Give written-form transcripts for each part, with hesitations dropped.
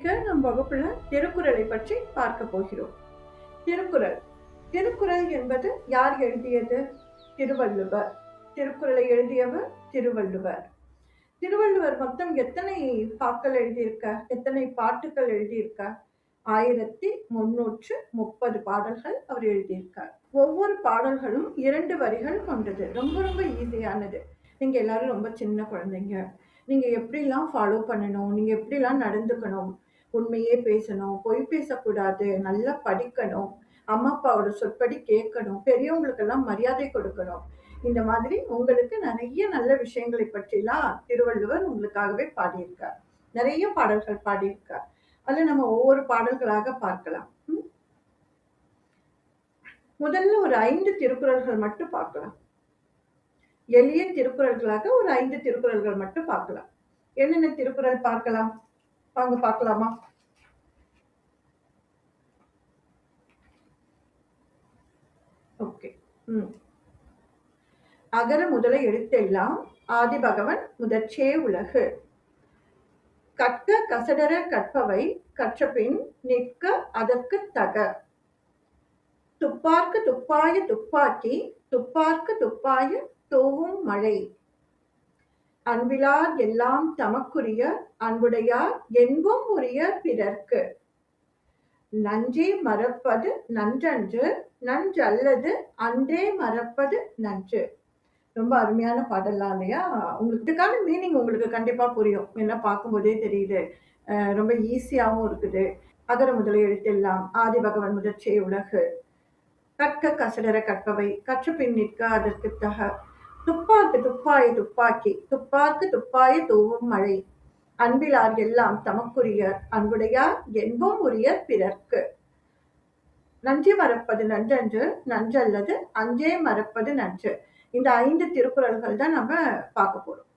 இன்னைக்கு நம் வகுப்புல திருக்குறளை பற்றி பார்க்க போகிறோம். திருக்குறள். திருக்குறள் என்பது யார் எழுதியது? திருவள்ளுவர். திருக்குறளை எழுதியவர் திருவள்ளுவர். திருவள்ளுவர் மொத்தம் எத்தனை பாக்கள் எழுதியிருக்கார்? எத்தனை பாட்டுக்கள் எழுதியிருக்கார்? 1330 பாடல்கள் அவர் எழுதியிருக்கார். ஒவ்வொரு பாடல்களும் 2 வரிகள் கொண்டது. ரொம்ப ரொம்ப ஈஸியானது. நீங்க எல்லாரும் ரொம்ப சின்ன குழந்தைங்க. நீங்க எப்படிலாம் ஃபாலோ பண்ணணும், நீங்க எப்படிலாம் நடந்துக்கணும், உண்மையே பேசணும், பொய் பேசக்கூடாது, நல்லா படிக்கணும், அம்மா அப்பாவோட சொற்படி கேட்கணும், பெரியவங்களுக்கெல்லாம் மரியாதை கொடுக்கணும். இந்த மாதிரி உங்களுக்கு நிறைய நல்ல விஷயங்களை பற்றிலாம் திருவள்ளுவர் உங்களுக்காகவே பாடியிருக்கார். நிறைய பாடல்கள் பாடியிருக்கார். அதுல நம்ம ஒவ்வொரு பாடல்களாக பார்க்கலாம். முதல்ல ஒரு 5 திருக்குறள்கள் மட்டும் பார்க்கலாம். எளிய திருக்குறள்களாக ஒரு 5 திருக்குறள்கள் மட்டும் பார்க்கலாம். என்னென்ன திருக்குறள் பார்க்கலாம்? வாங்க பார்க்கலாமா? ஓகே. அகர முதல எழுத்தெல்லாம் ஆதிபகவன் முதற்றே உலகு. கற்க கசடர கற்பவை கற்றபின் நிற்க அதற்குத் தக. துப்பார்க்கு துப்பாய துப்பாக்கி துப்பார்க்கு துப்பாய தூவும் மழை. அன்பிலார் எல்லாம் தமக்குரிய அன்புடையார் என்பும் உரிய பிறர்க்கு. நன்றே மறப்பது நன்றன்று நன்றல்லது அன்றே மறப்பது நன்று. ரொம்ப அருமையான பாடலாம் இல்லையா? உங்களுக்கு இதுக்கான மீனிங் உங்களுக்கு கண்டிப்பா புரியும். என்ன பார்க்கும்போதே தெரியுது. ரொம்ப ஈஸியாவும் இருக்குது. அகர முதல எழுத்தெல்லாம் ஆதிபகவன் முதற்றே உலகு. கற்க கசடர கற்பவை கற்றபின் நிற்க அதற்குத் தக. துப்பார்க்கு துப்பாய துப்பாக்கி துப்பார்க்கு துப்பாய தூவும் மழை. அன்பிலார் எல்லாம் தமக்குரியர் அன்புடையார் என்பும் உரியர் பிறர்க்கு. நன்றி மறப்பது நன்றன்று நன்றல்லது அன்றே மறப்பது நன்று. இந்த 5 திருக்குறள்கள் தான் நம்ம பார்க்க போறோம்.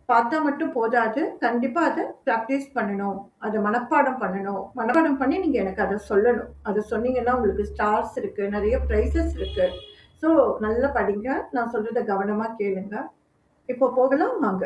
பார்த்தா மட்டும் போதாது. கண்டிப்பா அதை பிராக்டிஸ் பண்ணணும். அதை மனப்பாடம் பண்ணணும். மனப்பாடம் பண்ணி நீங்க எனக்கு அதை சொல்லணும். அதை சொன்னீங்கன்னா உங்களுக்கு ஸ்டார்ஸ் இருக்கு, நிறைய பிரைசஸ் இருக்கு. ஸோ நல்லா படிங்க. நான் சொல்றதை கவனமா கேளுங்க. இப்போ போகலாம் வாங்க.